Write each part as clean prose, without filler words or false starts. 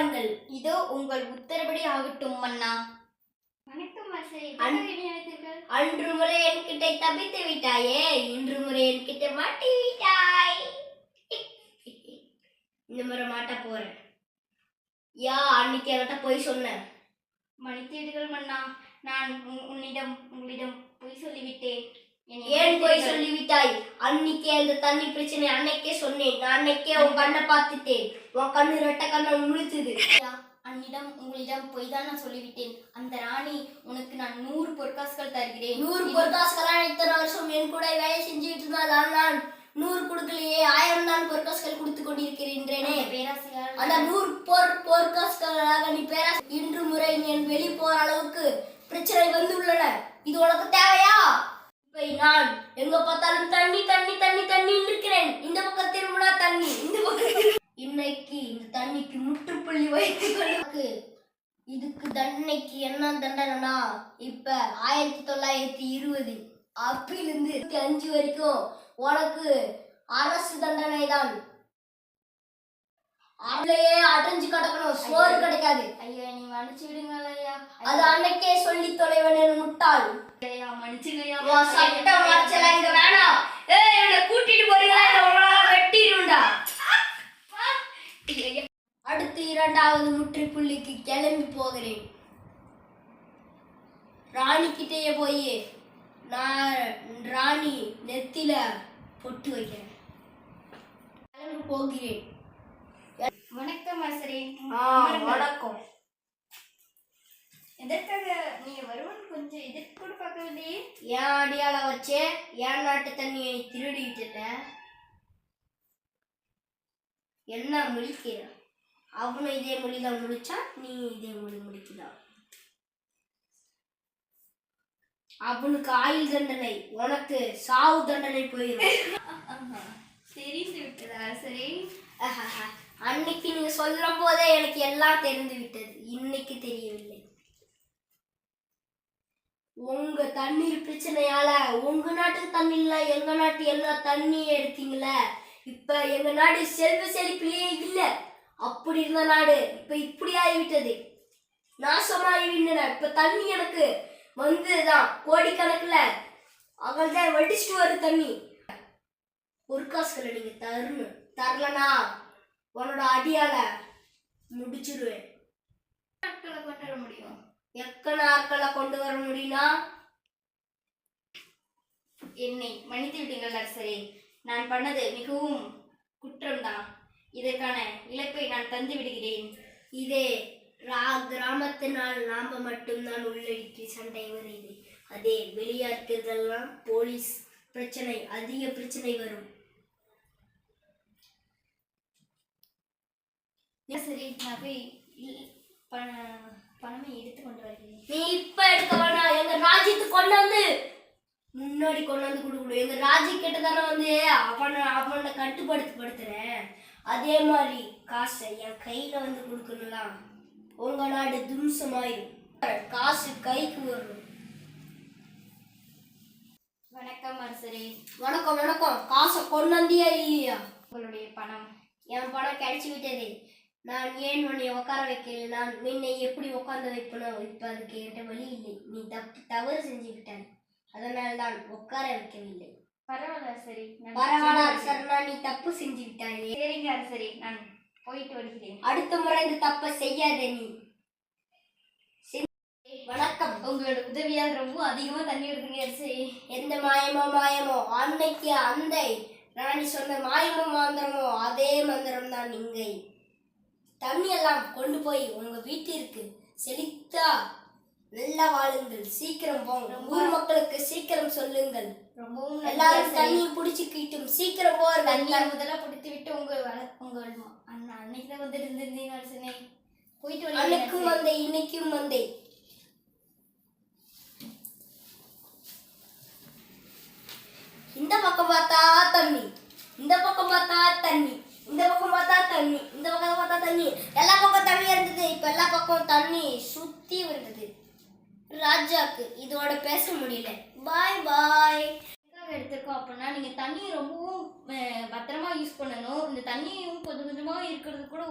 வாருங்கள். இதோ உங்கள் உத்தரபடி ஆகட்டும் மன்னா. வணக்கம் அரசரே. அன்று முறை என்கிட்ட தப்பித்து விட்டாயே, இன்று முறை என்கிட்ட மாட்டி விட்டாய். இந்த முறை மாட்ட போறேன். அன்னைக்கு என்கிட்ட போய் சொன்னேன். மன்னித்தீர்கள் மன்னா, நான் உங்களிடம் பொய் சொல்லிவிட்டேன். ஏன் போய் சொல்லிவிட்டாய்? அன்னைக்கே அந்த தண்ணி பிரச்சனை அன்னைக்கே சொன்னேன். நான் அன்னைக்கே உன் கண்ணை பார்த்துட்டேன். உன் கண்ணு ரெட்ட கண்ணை முழுத்துது. உங்களிடம் பொய் தான் நான் சொல்லிவிட்டேன். அந்த ராணி உனக்கு நான் 100 பொற்காசுகள் தருகிறேன். 100 பொற்காசுகளா? இத்தனை வருஷம் என் கூட வேலை செஞ்சுட்டு இருந்தால் நான் 100 கொடுக்கலையே, 1000 தான் பொற்காசுகள் கொடுத்து கொண்டிருக்கிறேனே. பேராசிரியர், அந்த 100 பொற்காசுகளாக நீ இன்று முறை என் வெளி போற அளவுக்கு பிரச்சனை வந்துள்ளன. இது உனக்கு தேவையா? இப்ப நான் எங்க பார்த்தாலும் தண்ணி தண்ணி தண்ணி தண்ணி இருக்கிறேன். இந்த பக்கம் திரும்பினா தண்ணி, இந்த பக்கம். இன்னைக்கு இந்த தண்ணிக்கு முற்றுப்புள்ளி வைத்துக் கொள்ளுக்கு. இதுக்கு தண்டனைக்கு என்ன தண்டனைனா, இப்ப 1920 அப்பிலிருந்து 5 வரைக்கும் உனக்கு அரசு தண்டனை தான். அதுலயே அடைஞ்சு கிடக்கணும், சோறு கிடைக்காது. ஐயா நீ மன்னிச்சு விடுங்கள் ஐயா. அது அன்னைக்கே சொல்லி தொலைவன் முட்டாள். ஐயா மன்னிச்சுங்கய்யா. சட்டம் மறைச்சல இங்க வேணாம். என்ன கூட்டிட்டு போறீங்களா? வெட்டிடுண்டா. அடுத்து 2வது முற்றுப்புள்ளிக்கு கிளம்பி போகிறேன். ராணி கிட்டேயே போய் நான் ராணி நெத்தில பொட்டு வைக்கிறேன். கிளம்பி போகிறேன். வணக்கம் அரசரே. வணக்கம். எதற்காக நீங்க வருவன் கொஞ்சம் எதிர்ப்பு கூட பார்க்கவில்லையே? ஏன் அடியால வச்சே என் நாட்டு தண்ணியை திருடிட்டு என்ன முழிக்கிற? அவனும் இதே மொழிதான் முடிச்சா, நீ இதே மொழி முடிக்கலாம். அவனுக்கு ஆயுள் தண்டனை, உனக்கு சாவு தண்டனை போயிடும். தெரிந்து விட்டதா அரசரே? அன்னைக்கு நீங்க சொல்லும் போதே எனக்கு எல்லாம் தெரிந்து விட்டது. இன்னைக்கு தெரியவில்லை. உங்க தண்ணீர் பிரச்சனையால உங்க நாட்டுக்கு தண்ணி இல்ல, எங்க நாட்டு எல்லா தண்ணியை எடுத்தீங்களே. இப்ப எங்க நாடு செல்வ செழிப்பிலேயே இல்ல. அப்படி இருந்த நாடு இப்ப இப்படி ஆகிவிட்டது, நாசமாகிவிட்டன. இப்ப தண்ணி எனக்கு வந்துதான் கோடிக்கணக்குல அவள்தான் வடிச்சுட்டு வரும் தண்ணி. பொற்காசுகளை நீங்க தரணும். தரலனா உன்னோட அடியால முடிச்சிருவேன். நாட்களை கொண்டு வர முடியும். எத்தனை நாட்களை கொண்டு வர முடியும்னா? என்னை மன்னித்து விடுங்கள் அரசரே. நான் பண்ணது மிகவும் குற்றம்தான். இதற்கான இழப்பை நான் தந்து விடுகிறேன். இதே கிராமத்தினால் நாம மட்டும்தான் உள்ளடிக்கு சண்டை வருது. அதே வெளியாட்கள்லாம் போலீஸ் பிரச்சனை, அதிக பிரச்சனை வரும். சரி, நான் போய் பணமை எடுத்து கொண்டு வருகிறேன். நீ இப்ப எடுக்க வேணாம். எங்க ராஜ்யத்துக்கு கொண்டு வந்து முன்னாடி கொண்டு வந்து கொடுக்கணும். எங்க ராஜ்ய கிட்ட தானே வந்து அவனை கட்டுப்படுத்துறேன். அதே மாதிரி காசை என் கையில வந்து கொடுக்கணும்லாம். உங்க நாடு தும்சமாயிரும். காசு கைக்கு வரும். வணக்கம் அரசரே. வணக்கம் வணக்கம். காசை கொண்டு வந்தியா இல்லையா? உங்களுடைய பணம். என் பணம் கிடைச்சி விட்டது. நான் ஏன் உன்னை உட்கார வைக்கல? நான் என்னை எப்படி உட்கார்ந்து வைப்பணும்? இப்ப அதுக்கு என்கிட்ட வழி இல்லை. நீ தவறு செஞ்சு விட்டாய், அதனால் தான் உட்கார வைக்கவில்லை. பரவாயில்ல அரசரே. பரவாயில்ல அரசர், நீ தப்பு செஞ்சு விட்டாயே. சரிங்க அரசரே, நான் போயிட்டு வருகிறேன். அடுத்த முறை இந்த தப்பை செய்யாத நீ. வணக்கம். உங்களோட உதவியால் ரொம்ப அதிகமா தண்ணி எடுத்துங்க அரசரே. எந்த மாயமோ அன்னைக்கு அந்த ராணி சொன்ன மாயமோ மந்திரமோ அதே மந்திரம் தான் இங்கே. தண்ணி எல்லாம் கொண்டு போய் உங்க வீட்டிற்கு செழித்தா நல்லா வாழுங்கள். சீக்கிரம் போங்க. ஊர் மக்களுக்கு சீக்கிரம் சொல்லுங்கள். ரொம்பவும் எல்லாரும் தண்ணியை பிடிச்சிக்கிட்டும் சீக்கிரம் போற. தண்ணியை முதல்ல பிடித்து விட்டு உங்கள் அன்னைக்கு தான் வந்து இருந்திருந்தீங்க அரசனே. போயிட்டு அன்னைக்கும் வந்தே, இன்னைக்கும் வந்தே. இந்த பக்கம் பார்த்தா தண்ணி, இந்த பக்கம் பார்த்தா தண்ணி, இந்த பக்கம் பார்த்தா தண்ணி, இந்த பக்கம் பார்த்தா தண்ணி. எல்லா பக்கம் தண்ணி இருந்தது. இப்ப எல்லா பக்கம் தண்ணி சுத்தி வருது. ராஜாக்கு இதோட பேச முடியல. பாய் பாய். எதுக்காக எடுத்திருக்கோம் அப்படின்னா நீங்கள் தண்ணியை ரொம்பவும் பத்திரமா யூஸ் பண்ணணும். இந்த தண்ணியும் கொஞ்சம் கொஞ்சமாக இருக்கிறது கூட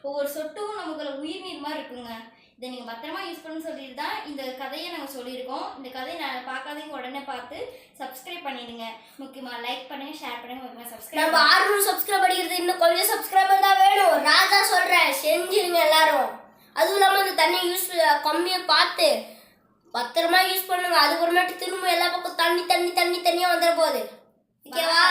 ஒவ்வொரு சொட்டும் நமக்குள்ள உயிர் நீர் மாதிரி இருக்குங்க. இதை நீங்கள் பத்திரமா யூஸ் பண்ணு சொல்லிட்டு தான் இந்த கதையை நாங்கள் சொல்லியிருக்கோம். இந்த கதையை நான் பார்க்காதீங்க, உடனே பார்த்து சப்ஸ்கிரைப் பண்ணிடுங்க. முக்கியமாக லைக் பண்ணுங்க, ஷேர் பண்ணுங்க, முக்கியமாக சப்ஸ்கிரைப். நம்ம 600 சப்ஸ்கிரைப் அடிக்கிறது இன்னும் கொஞ்சம் சப்ஸ்கிரைபர் தான் வேணும். ராஜா சொல்றேன், செஞ்சிருங்க எல்லாரும். அதுவும் இல்லாமல் இந்த தண்ணி யூஸ் கம்மியாக பார்த்து பத்திரமா யூஸ் பண்ணுங்க. அதுக்கப்புறமேட்டு திரும்ப எல்லா பக்கம் தண்ணியாக வந்துட போகுது. ஓகேவா?